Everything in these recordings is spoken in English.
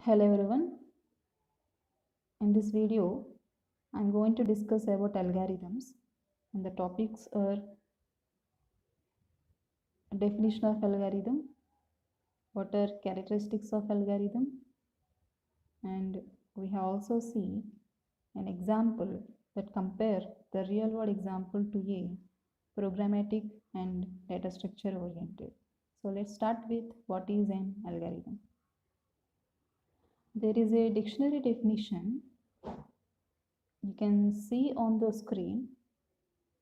Hello everyone. In this video, I'm going to discuss about algorithms, and the topics are definition of algorithm, what are characteristics of algorithm, and we have also seen an example that compare the real world example to a programmatic and data structure oriented. So let's start with what is an algorithm. There is a dictionary definition you can see on the screen,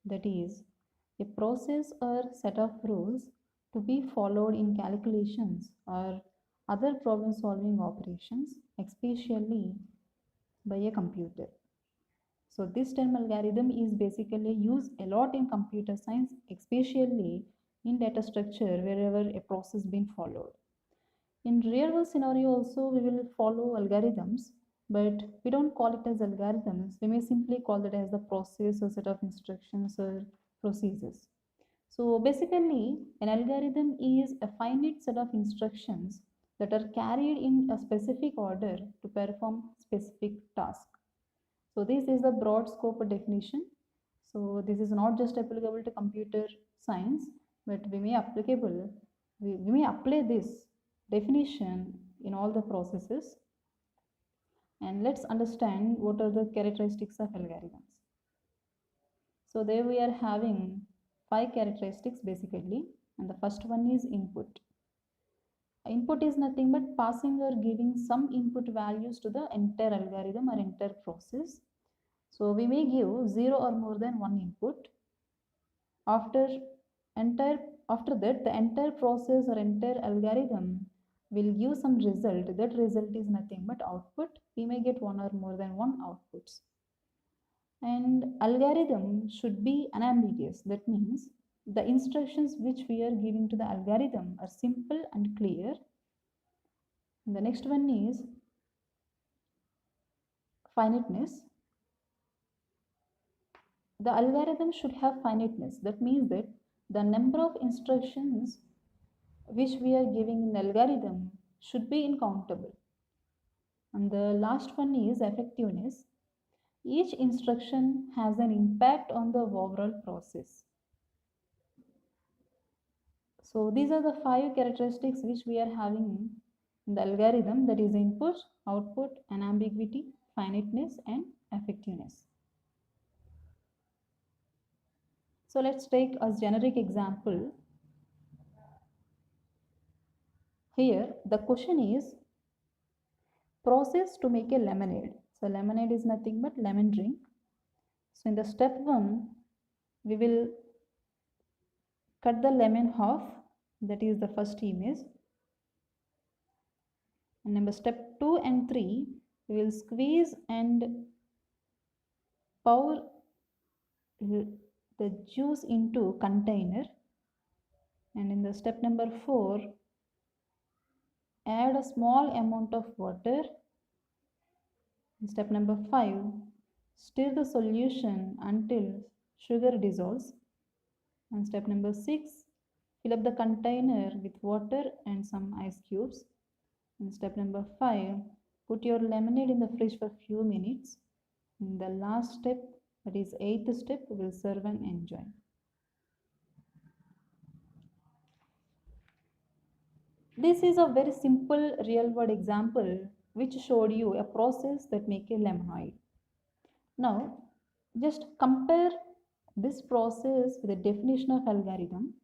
that is a process or set of rules to be followed in calculations or other problem solving operations, especially by a computer. So this term algorithm is basically used a lot in computer science, especially in data structure wherever a process been followed. In real world scenario also we will follow algorithms, but we don't call it as algorithms. We may simply call it as the process or set of instructions or procedures. So basically, an algorithm is a finite set of instructions that are carried in a specific order to perform specific task. So this is the broad scope of definition. So this is not just applicable to computer science, but we may apply this definition in all the processes. And let's understand what are the characteristics of algorithms. So there we are having 5 characteristics basically, and the first one is input. Input is nothing but passing or giving some input values to the entire algorithm or entire process. So we may give 0 or more than 1 input. After that, the entire process or entire algorithm will give some result. That result is nothing but output. We may get 1 or more than 1 outputs. And algorithm should be unambiguous. That means the instructions which we are giving to the algorithm are simple and clear. And the next one is finiteness. The algorithm should have finiteness. That means that the number of instructions which we are giving in the algorithm should be uncountable. And the last one is effectiveness. Each instruction has an impact on the overall process. So these are the 5 characteristics which we are having in the algorithm, that is input, output, unambiguity, finiteness, and effectiveness. So let's take a generic example. Here the question is process to make a lemonade. So lemonade is nothing but lemon drink. So in the step 1, we will cut the lemon half, that is the first image. And number step 2 and 3, we will squeeze and pour the juice into container. And in the step number 4, add a small amount of water. In step number 5, stir the solution until sugar dissolves. And step number 6, fill up the container with water and some ice cubes. And step number 5, put your lemonade in the fridge for a few minutes. In the last step, that is 8th step, we will serve and enjoy. This is a very simple real world example which showed you a process that make a lemonade. Now just compare this process with the definition of algorithm.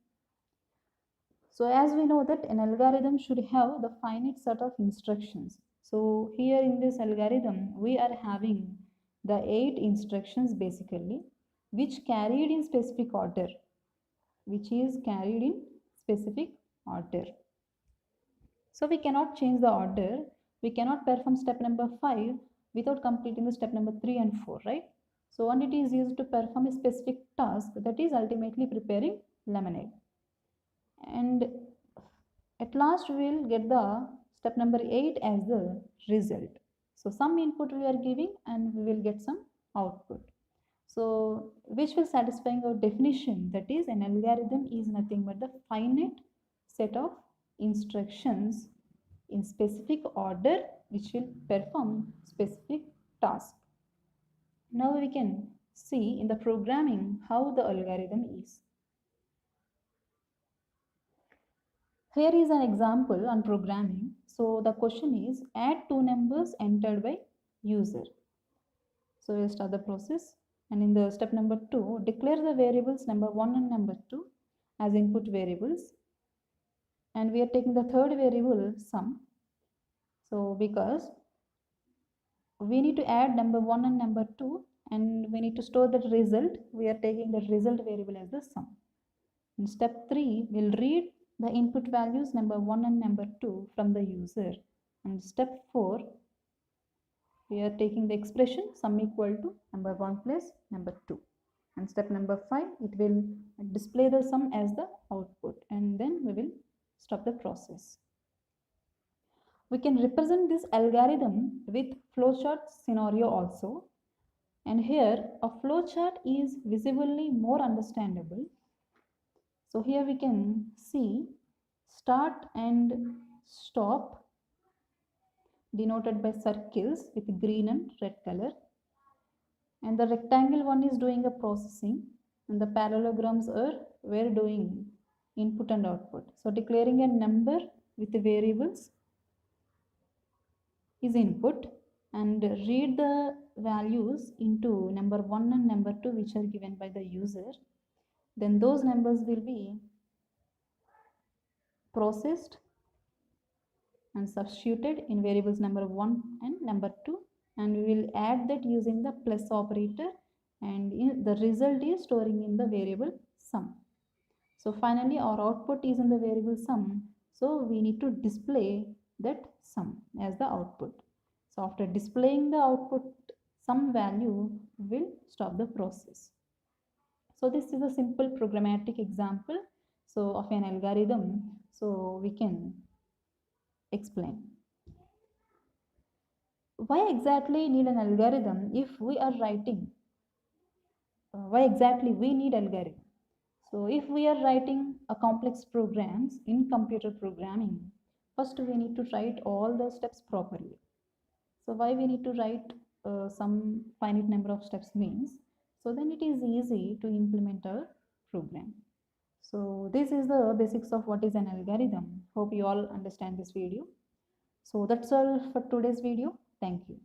So as we know that an algorithm should have the finite set of instructions. So here in this algorithm we are having the 8 instructions basically, which carried in specific order, So we cannot change the order. We cannot perform step number 5 without completing the step number 3 and 4, right? So when it is used to perform a specific task, that is ultimately preparing lemonade. And at last we will get the step number 8 as the result. So some input we are giving and we will get some output. So which will satisfying our definition, that is an algorithm is nothing but the finite set of instructions in specific order which will perform specific task. Now we can see in the programming how the algorithm is. Here is an example on programming. So the question is add two numbers entered by user. So we'll start the process, and in the step number 2, declare the variables number 1 and number 2 as input variables, and we are taking the third variable sum. So because we need to add number 1 and number 2 and we need to store that result, we are taking the result variable as the sum. In step 3, we'll read the input values number 1 and number 2 from the user. And step 4, we are taking the expression sum equal to number 1 plus number 2. And step number 5, it will display the sum as the output, and then we will stop the process. We can represent this algorithm with flowchart scenario also. And here a flowchart is visibly more understandable. So here we can see start and stop denoted by circles with green and red color. And the rectangle one is doing a processing, and the parallelograms were doing input and output. So declaring a number with the variables is input, and read the values into number 1 and number 2 which are given by the user. Then those numbers will be processed and substituted in variables number 1 and number 2, and we will add that using the plus operator, and the result is storing in the variable sum. So finally our output is in the variable sum, so we need to display that sum as the output. So after displaying the output sum value, will stop the process. So this is a simple programmatic example of an algorithm, so we can explain. Why exactly need an algorithm if we are writing? Why exactly we need algorithm? So if we are writing a complex programs in computer programming, first we need to write all the steps properly. So why we need to write some finite number of steps means, so then it is easy to implement our program. So this is the basics of what is an algorithm. Hope you all understand this video. So that's all for today's video. Thank you.